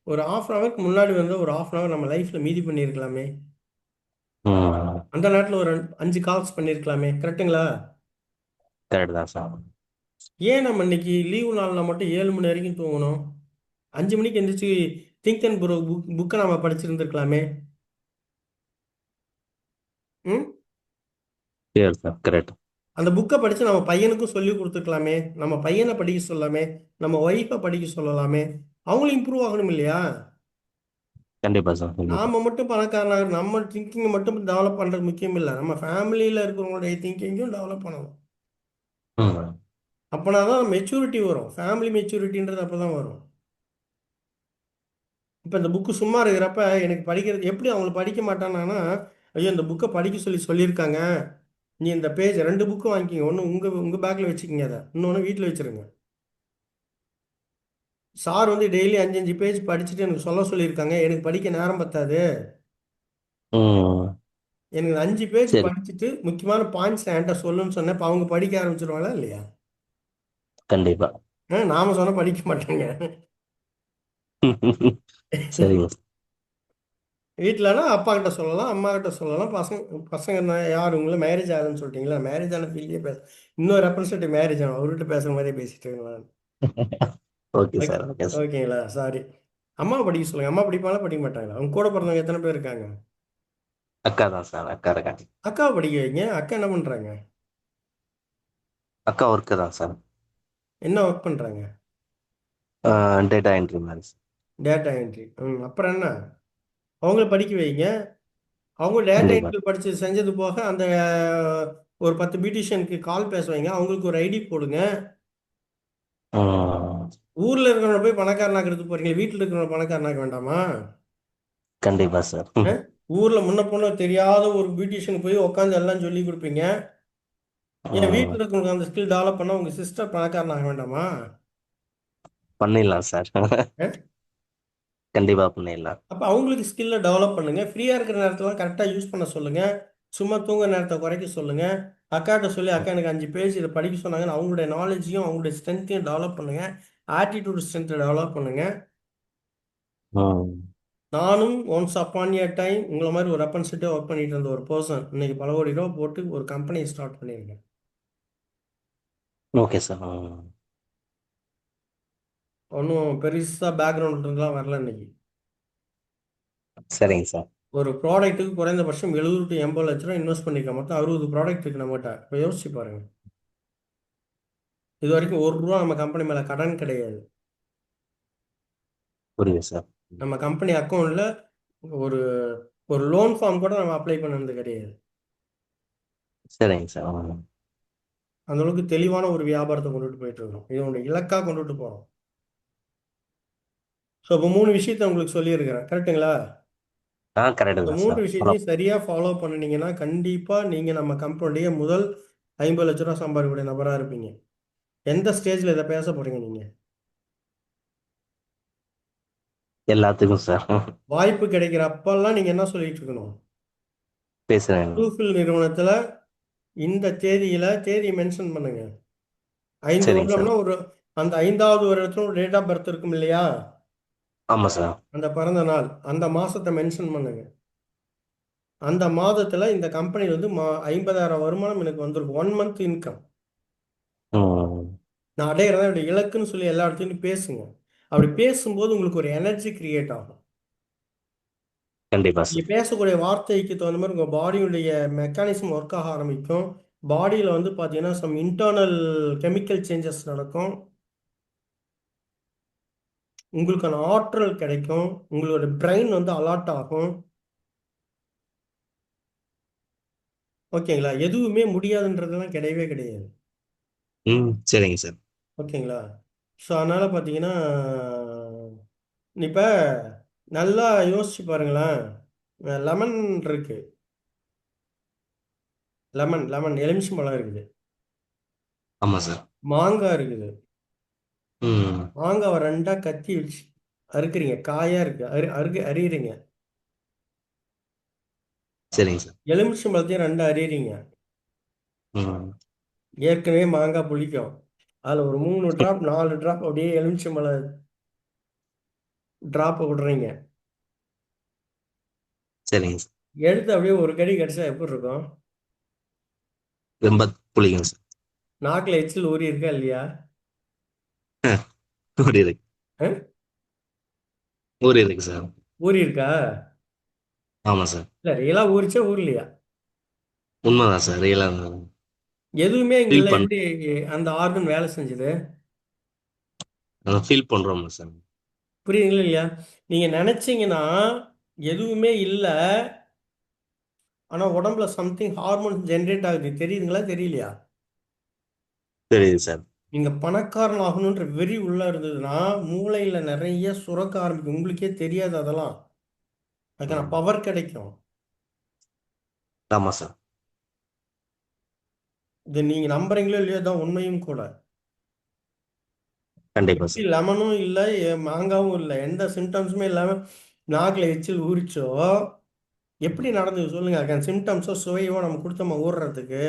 ஒரு ஹாஃப் அன் ஹவருக்கு முன்னாடி வந்து ஒரு ஹாஃப் அன் ஹவர் நம்ம லைஃப்பில் மீதி பண்ணியிருக்கலாமே. ம். அந்த நேரத்தில் ஒரு 5 கால்ஸ் பண்ணியிருக்கலாமே. கரெக்டுங்களா? கரெக்ட் தான் சார். ஏன் நம்ம இன்னைக்கு லீவு நாளில் மட்டும் 7 மணி வரைக்கும் தூங்கணும்? 5 மணிக்கு எந்திரிச்சு திங்க் அண்ட் ப்ரோ புக்கை நம்ம படிச்சிருந்துருக்கலாமே. ம் சரி சார், கரெக்ட். அந்த புக்கை படித்து நம்ம பையனுக்கும் சொல்லி கொடுத்துருக்கலாமே. நம்ம பையனை படிக்க சொல்லலாமே. நம்ம ஒய்ஃபை படிக்க சொல்லலாமே. அவங்களும் இம்ப்ரூவ் ஆகணும் இல்லையா? கண்டிப்பா சார், கண்டிப்பா. நாம மட்டும் பணக்காரனாக நம்ம திங்கிங்கை மட்டும் டெவலப் பண்ணுறது முக்கியம் இல்லை. நம்ம ஃபேமிலியில் இருக்கிறவங்களுடைய திங்கிங்கும் டெவலப் பண்ணணும். ம். அப்போனா தான் மெச்சூரிட்டி வரும். ஃபேமிலி மெச்சூரிட்டின்றது அப்போ தான் வரும். இப்போ இந்த புக்கு சும்மா இருக்கிறப்ப எனக்கு படிக்கிறது எப்படி அவங்களை படிக்க மாட்டானா, ஐயோ இந்த புக்கை படிக்க சொல்லி சொல்லியிருக்காங்க, நீ இந்த பேஜ் 2 புக்கு வாங்கிக்கிங்க, ஒன்று உங்கள் பேக்கில் வச்சுக்கிங்க, அதை இன்னொன்று வீட்டில் வச்சுருங்க. சார் வந்து டெய்லி 5 5 பேஜ் படிச்சுட்டு எனக்கு சொல்ல சொல்லியிருக்காங்க, எனக்கு படிக்க நேரம் பத்தாது, ம். எனக்கு 5 பேஜ் சரி. படிச்சுட்டு முக்கியமான பாயிண்ட்ஸ் என்கிட்ட சொல்லுன்னு சொன்னேன். இப்போ அவங்க படிக்க ஆரம்பிச்சிருவாங்களா இல்லையா? கண்டிப்பா. நாம சொன்னால் படிக்க மாட்டாங்க. சரிங்க. வீட்டிலனா அப்பா கிட்ட சொல்லலாம், அம்மா கிட்ட சொல்லலாம். பசங்க பசங்க யார் உங்களை மேரேஜ் ஆகுதுன்னு சொல்லிட்டீங்களா? மேரேஜ் ஆன ஃபீல்டே பேச இன்னொரு ரெப்ரசன்டேட்டிவ் மேரேஜ் ஆகும், அவர்கிட்ட பேசுகிற மாதிரியே பேசிட்டு இருக்கலாம். Okay okay. Sir, okay sir. ஓகேங்களா? சாரி. அம்மா படிக்க சொல்லுங்க. அம்மா படிப்பாங்களா படிக்க மாட்டாங்களா? அவங்க கூட பிறந்தவங்க எத்தனை பேர் இருக்காங்க? அக்கா தான் சார், அக்கா இருக்காங்க. அக்காவை படிக்க வைங்க. அக்கா என்ன பண்ணுறாங்க? அக்கா ஒர்க்கு தான் சார். என்ன ஒர்க் பண்ணுறாங்க? டேட்டா என்ட்ரி மாதிரி சார். Data entry. அப்புறம் என்ன? அவங்கள படிக்க வைங்க. அவங்க டேட்டா கண்டிப்பா. என்ட்ரி படித்து செஞ்சது போக அந்த ஒரு 10 பியூட்டிஷியனுக்கு கால் பேச வைங்க. அவங்களுக்கு ஒரு ஐடி போடுங்க. ம். ஊரில் இருக்கிறவங்க போய் பணக்காரனாக்கிறது போறீங்க, வீட்டில் இருக்கிறவங்க பணக்காரனாக்க வேண்டாமா? கண்டிப்பா சார். ஊரில் முன்ன பொண்ணு தெரியாத ஒரு பியூட்டிஷியனுக்கு போய் உட்காந்து எல்லாம் சொல்லி கொடுப்பீங்க. என் ம். வீட்டில் இருக்கிறவங்க அந்த ஸ்கில் டெவலப் பண்ணால் உங்கள் சிஸ்டர் பணக்காரனாக வேண்டாமா? பண்ணிடலாம் சார். கண்டிப்பா பண்ணிடலாம். அப்போ அவங்களுக்கு ஸ்கில்லை டெவலப் பண்ணுங்கள். ஃப்ரீயாக இருக்கிற நேரத்தெல்லாம் கரெக்டாக யூஸ் பண்ண சொல்லுங்கள். சும்மா தூங்க நேரத்தை குறைக்க சொல்லுங்கள். அக்காட்ட சொல்லி அக்கா எனக்கு 5 பேஜ் இதை படிக்க சொன்னாங்கன்னு அவங்களுடைய நாலேஜையும் அவங்களுடைய ஸ்ட்ரென்த்தையும் டெவலப் பண்ணுங்கள். ஆட்டிடியூட் ஸ்ட்ரென்த்தை டெவலப் பண்ணுங்கள். ம். நானும் ஒன்ஸ் அப்பான் ஏ டைம் உங்களை மாதிரி ஒரு ரெப்ரசன்டேட்டிவ் ஒர்க் பண்ணிட்டு இருந்த ஒரு பர்சன் இன்னைக்கு பல கோடி ரூபா போட்டு ஒரு கம்பெனியை ஸ்டார்ட் பண்ணியிருக்கேன். Okay sir. ம். ஒன்றும் பெருசாக பேக்ரவுண்ட்லாம் வரல இன்னைக்கு. சரிங்க சார். ஒரு ப்ராடக்ட்டுக்கு குறைந்தபட்சம் 70 to 80 லட்ச ரூபா இன்வெஸ்ட் பண்ணியிருக்கேன். மொத்தம் 60 ப்ராடக்ட் இருக்கு நம்மகிட்ட. இப்போ யோசிச்சு பாருங்க. இது வரைக்கும் 1 ரூபா நம்ம கம்பெனி மேலே கடன் கிடையாது. புரியுது சார். நம்ம கம்பெனி அக்கௌண்ட்டில் ஒரு ஒரு லோன் ஃபார்ம் கூட நம்ம அப்ளை பண்ணது கிடையாது. சரிங்க சார். ம். அந்த அளவுக்கு தெளிவான ஒரு வியாபாரத்தை கொண்டுட்டு போயிட்டு இருக்கோம். இது உங்களுடைய இலக்காக கொண்டுட்டு போகிறோம். ஸோ இப்போ 3 விஷயத்தை உங்களுக்கு சொல்லியிருக்கிறேன். கரெக்ட்டுங்களா? கரெக்டு இந்த தான் மூன்று சார். ஃபாலோ. விஷயத்தையும் சரியாக ஃபாலோ பண்ணினீங்கன்னா கண்டிப்பாக நீங்கள் நம்ம கம்பெனியுடைய முதல் 50 லட்ச ரூபா சம்பாதிக்கக்கூடிய நபராக இருப்பீங்க. எந்த ஸ்டேஜில் இதை பேச போகிறீங்க நீங்கள்? எல்லாத்துக்கும் சார். வாய்ப்பு கிடைக்கிற அப்பெல்லாம் நீங்கள் என்ன சொல்லிட்டு இருக்கணும்? பேசுறேன். ப்ளூஃபில் நிறுவனத்தில் இந்த தேதியில் தேதியை மென்ஷன் பண்ணுங்க. 5 சரிங்க சார். வருடம்னா ஒரு அந்த 5வது வருடத்துல ஒரு டேட் ஆஃப் பர்த் இருக்கும் இல்லையா? ஆமாம் சார். அந்த பிறந்த நாள் அந்த மாதத்தை மென்ஷன் பண்ணுங்க. அந்த மாதத்தில் இந்த கம்பெனியில் வந்து 50,000 வருமானம் எனக்கு வந்திருக்கும். 1 மந்த் இன்கம் ம். நான் அடையிறதா என்னுடைய இலக்குன்னு சொல்லி எல்லா இடத்துலையும் பேசுங்க. அப்படி பேசும்போது உங்களுக்கு ஒரு எனர்ஜி கிரியேட் ஆகும். கண்டிப்பா நீங்க சார். பேசக்கூடிய வார்த்தைக்கு தகுந்த மாதிரி உங்கள் பாடியுடைய மெக்கானிசம் ஒர்க் ஆக ஆரம்பிக்கும். பாடியில் வந்து பார்த்தீங்கன்னா சம் இன்டர்னல் கெமிக்கல் சேஞ்சஸ் நடக்கும். உங்களுக்கான ஆற்றல் கிடைக்கும். உங்களோட பிரெயின் வந்து அலர்ட் ஆகும். ஓகேங்களா? எதுவுமே முடியாதுன்றதுலாம் கிடையவே கிடையாது. சரிங்க சார். ஓகேங்களா? ஸோ அதனால் பார்த்தீங்கன்னா இப்போ நல்லா யோசிச்சு பாருங்களேன். லெமன் இருக்கு. லெமன் லெமன் எலுமிச்சம்பழம் இருக்குது. ஆமா சார். மாங்காய் இருக்குது. ம். மாங்காவை ரெண்டா கத்தி வச்சு அறுக்குறீங்க. காயா இருக்கு. அறியுறீங்க. சரிங்க சார். எலுமிச்சம்பழத்தையும் ரெண்டா அறியுறீங்க. ம். ஏற்கனவே மாங்காய் புளிக்கும். அதில் ஒரு 3 டிராப் 4 டிராப் அப்படியே எலுமிச்சம்பழ டிராப்பை விடுறீங்க. சரிங்க சார். எடுத்து அப்படியே ஒரு கடி கடிச்சா எப்படி இருக்கும்? ரொம்ப புளிக்குங்க சார். நாக்கில் எச்சில் ஊறி இருக்கா இல்லையா? ஊறி இருக்கு. அஹ்? ஊறி இருக்கு சார். ஊறி இருக்கா? ஆமா சார். இல்லை ரியலா ஊறிச்சா ஊர்லையா? உண்மைதான் சார். ரியலா எதுவுமே ஃபீல் இங்கெல்லாம் பண் எப்படி அந்த ஆர்கன் வேலை செஞ்சது? ஃபீல் பண்றோம் சார். புரியுதுங்களா இல்லையா? நீங்க நினைச்சீங்கன்னா எதுவுமே இல்லை, ஆனா உடம்புல சம்திங் ஹார்மோன் ஜென்ரேட் ஆகுது. தெரியுதுங்களா தெரியலையா? தெரியுது சார். நீங்க பணக்காரன் ஆகணுன்ற வெறி உள்ள இருந்ததுன்னா மூளையில நிறைய சுரக்க ஆரம்பிக்கும். உங்களுக்கே தெரியாது அதெல்லாம். அதுக்கான ம். பவர் கிடைக்கும். ஆமா சார். இது நீங்க நம்புறீங்களோ இல்லையோ தான் உண்மையும் கூட. கண்டிப்பா எப்படி சார். லெமனும் இல்லை, மாங்காவும் இல்லை, எந்த சிம்டம்ஸுமே இல்லாம நாக்குல எச்சில் ஊறிச்சோ, எப்படி நடந்தது சொல்லுங்க? அதுக்கான சிம்டம்ஸோ சுவையோ நம்ம கொடுத்தோமா ஊறுறதுக்கு?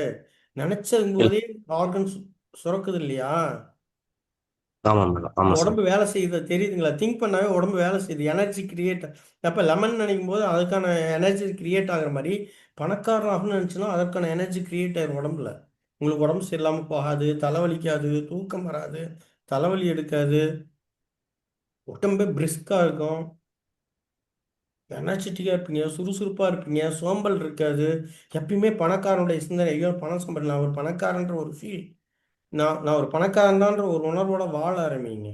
நினைச்சதும் இல்ல. போதே ஆர்கன்ஸ் சுரக்குது இல்லையா? ஆமா மேடம். ஆமா சார். உடம்பு வேலை செய்யுது தெரியுதுங்களா? திங்க் பண்ணாவே உடம்பு வேலை செய்யுது. Energy create. அப்போ லெமன் நினைக்கும் போது அதுக்கான எனர்ஜி கிரியேட் ஆகுற மாதிரி பணக்காரன் ஆகணும்னு நினச்சுன்னா அதற்கான எனர்ஜி கிரியேட் ஆகிரும் உடம்புல. உங்களுக்கு உடம்பு சரியில்லாமல் போகாது, தலைவலிக்காது, தூக்கம் வராது, தலைவலி எடுக்காது, உடம்பே பிரிஸ்காக இருக்கும், எனர்ஜெட்டிக்காக இருப்பீங்க, சுறுசுறுப்பாக இருப்பீங்க, சோம்பல் இருக்காது. எப்பயுமே பணக்காரனுடைய சிந்தனை, ஐயோ பணம் சம்பளம், நான் ஒரு பணக்காரன்ற ஒரு ஃபீல், நான் ஒரு பணக்காரன் தான்ற ஒரு உணர்வோட வாழ ஆரம்பிங்க.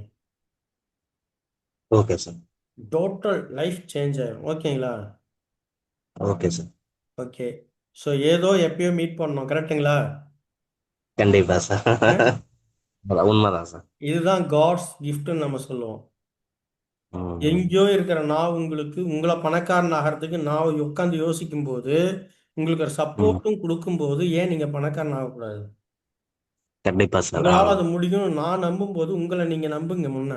Okay sir. Total life change ஆயிரும். ஓகேங்களா? Okay sir. ஓகே. ஸோ ஏதோ எப்பயோ மீட் பண்ணோம், கரெக்ட்டுங்களா? கண்டிப்பா சார். அதான் உண்மைதான் சார். இதுதான் காட்ஸ் கிஃப்ட்னு நம்ம சொல்லுவோம். ம். எங்கேயோ இருக்கிற நான் உங்களுக்கு உங்களை பணக்காரன் ஆகிறதுக்கு நான் உட்காந்து யோசிக்கும் போது உங்களுக்கு ஒரு ம். சப்போர்ட்டும் கொடுக்கும்போது ஏன் நீங்க பணக்காரன் ஆகக்கூடாது? கண்டிப்பா சார். ஆ. உங்களால் அது முடியும் நான் நம்பும் போது உங்களை நீங்க நம்புங்க முன்ன.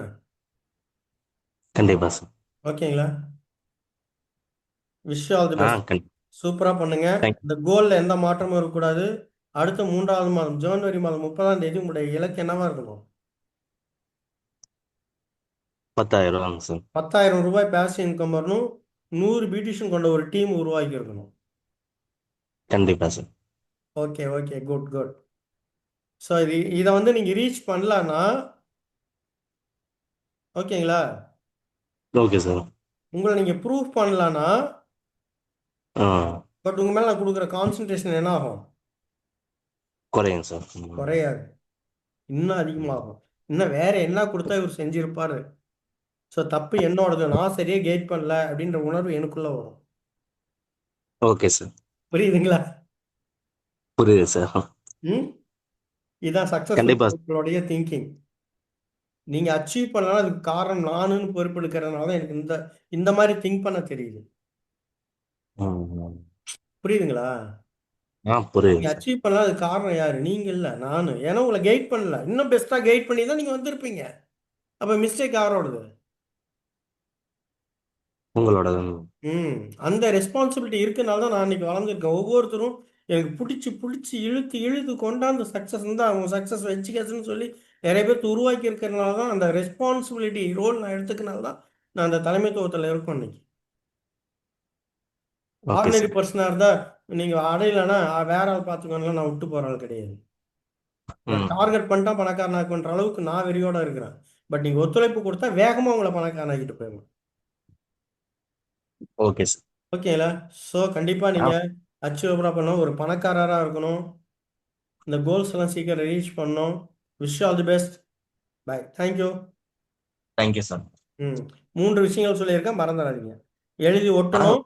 கண்டிப்பா சார். ஓகேங்களா? Wish all the ah. Best. சூப்பரா பண்ணுங்க. தேங்க் இந்த கோல்ல எந்த மாற்றமும் இருக்கக்கூடாது. அடுத்த 3வது மாதம் ஜனவரி மாதம் 30ஆம் தேதி உங்களுடைய இலக்கு என்னவா இருக்கணும்? 10,000 ரூபாங்க சார். 10,000 ரூபாய் பேசிவ் இன்கம் வரணும். 100 பியூட்டிஷியன் கொண்ட ஒரு டீம் உருவாக்கி இருக்கணும். கண்டிப்பா sir. Okay okay, good good. So இதை வந்து நீங்கள் ரீச் பண்ணலன்னா, ஓகேங்களா, ஓகே சார். உங்களை நீங்கள் ப்ரூவ் பண்ணலன்னா, ஆ. பட் உங்கள் மேலே நான் கொடுக்குற கான்சன்ட்ரேஷன் என்ன ஆகும்? குறையும் சார். ம். குறையாது, இன்னும் ம். அதிகமாகும். இன்னும் வேற என்ன கொடுத்தா இவர் செஞ்சிருப்பாரு. ஸோ தப்பு என்னோடது, நான் சரியா கைட் பண்ணல அப்படின்ற உணர்வு எனக்குள்ள வரும். Okay sir. புரியுதுங்களா? புரியுது சார். ம். இதுதான் சக்ஸஸ்ஃபுல் கண்டிப்பா. பீப்புளுடைய திங்கிங். நீங்க அச்சீவ் பண்ணலாம் அதுக்கு காரணம் நானுன்னு பொறுப்பெடுக்கிறதுனால தான் எனக்கு இந்த இந்த மாதிரி திங்க் பண்ண தெரியுது. ம். ம். புரியுதுங்களா? ஆ. புரியுது நீங்க சார். அச்சீவ் பண்ணலாம் அதுக்கு காரணம் யாரு? நீங்க இல்ல, நானு. ஏன்னா உங்களை கைட் பண்ணல. இன்னும் பெஸ்டா கைட் பண்ணி தான் நீங்க வந்திருப்பீங்க. அப்ப மிஸ்டேக் யாரோடது? உங்களோட. ம். அந்த ரெஸ்பான்சிபிலிட்டி இருக்கனால தான் நான் இன்னைக்கு வளர்ந்துருக்கேன். ஒவ்வொருத்தரும் எனக்கு பிடிச்சி பிடிச்சி இழுத்து இழுத்து கொண்டாந்து சக்ஸஸ் தான் அவங்க சக்ஸஸ் எஜுகேஷன் சொல்லி நிறைய பேர்த்து உருவாக்கி இருக்கிறனால தான் அந்த ரெஸ்பான்சிபிலிட்டி ரோல் நான் எடுத்துக்கனால தான் நான் அந்த தலைமைத்துவத்தில் இருக்கோம் இன்னைக்கு. Okay ordinary sir. பர்சனாக இருந்தால் நீங்கள் அடையலைன்னா வேற ஆள் பார்த்துக்கோங்களேன், நான் விட்டு போகிற ஆள் கிடையாது. நான் ம். டார்கெட் பண்ணிட்டா பணக்காரனாக்குன்ற அளவுக்கு நான் வெறியோட இருக்கிறேன். பட் நீங்கள் ஒத்துழைப்பு கொடுத்தா வேகமாக உங்களை பணக்காரனாக்கிட்டு போயிடும். Okay sir. ஓகேங்களா? ஸோ கண்டிப்பாக ஆ. நீங்கள் அச்சீவபுளாக பண்ணணும், ஒரு பணக்காரராக இருக்கணும், இந்த கோல்ஸ் எல்லாம் சீக்கிரம் ரீச் பண்ணணும். Wish all the best. Bye. Thank you. Thank you sir. ம். 3 விஷயங்கள் சொல்லியிருக்கேன், மறந்துடாதீங்க. எழுதி ஆ. ஒட்டணும்.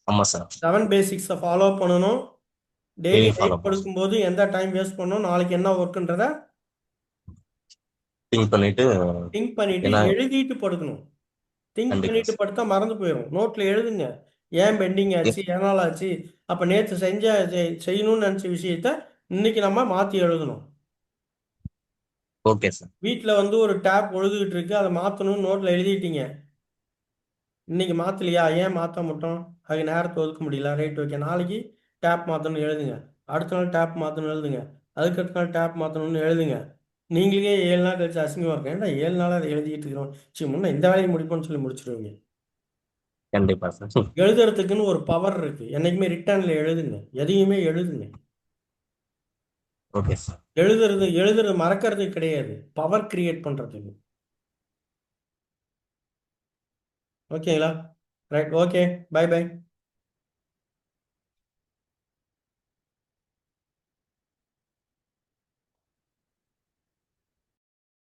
ஆமா சார். 7 பேசிக்ஸை ஃபாலோ பண்ணணும். டெய்லி டெய்லி ஃபாலோ நைட் பண்ணும் சார். படுக்கும்போது எந்த டைம் வேஸ்ட் பண்ணணும், நாளைக்கு என்ன ஒர்க்குன்றத திங்க் பண்ணிட்டு திங்க் பண்ணிட்டு என்ன. எழுதிட்டு படுக்கணும். திங்க் கண்டிப்பா பண்ணிட்டு சார். படுத்தா மறந்து போயிடும். நோட்ல எழுதுங்க. ஏன் பெண்டிங் ஆச்சு, எதனால ஆச்சு, அப்ப நேத்து செய்யணும்னு நினைச்ச விஷயத்த இன்னைக்கு நம்ம மாத்தி எழுதணும். Okay sir. வீட்டில் வந்து ஒரு டேப் ஒழுதுகிட்டு இருக்கு, அதை மாற்றணும்னு நோட்டில் எழுதிட்டீங்க. இன்னைக்கு மாற்றலையா, ஏன் மாற்ற மாட்டோம், அதுக்கு நேரத்தை ஒதுக்க முடியல, ரைட் ஓகே, நாளைக்கு டேப் மாற்றணும்னு எழுதுங்க. அடுத்த நாள் டேப் மாற்றணும்னு எழுதுங்க. அதுக்கடுத்த நாள் டேப் மாற்றணும்னு எழுதுங்க. நீங்களே 7 நாள் கழிச்சு அசிங்கமாக இருக்கேன், ஏன்டா 7 நாள் அதை எழுதிட்டு இருக்கிறோம், சரி முன்ன இந்த வேலையை முடிப்போம்னு சொல்லி முடிச்சிருவீங்க. கண்டிப்பா சார். எழுதுறதுக்குன்னு ஒரு பவர் இருக்கு. என்னைக்குமே ரிட்டர்ன்ல எழுதுங்க, எதையுமே எழுதுங்க. Okay sir. எழுதுறது மறக்கிறது கிடையாது, பவர் கிரியேட் பண்றதுக்கு. ஓகேங்களா? Right, okay, bye by.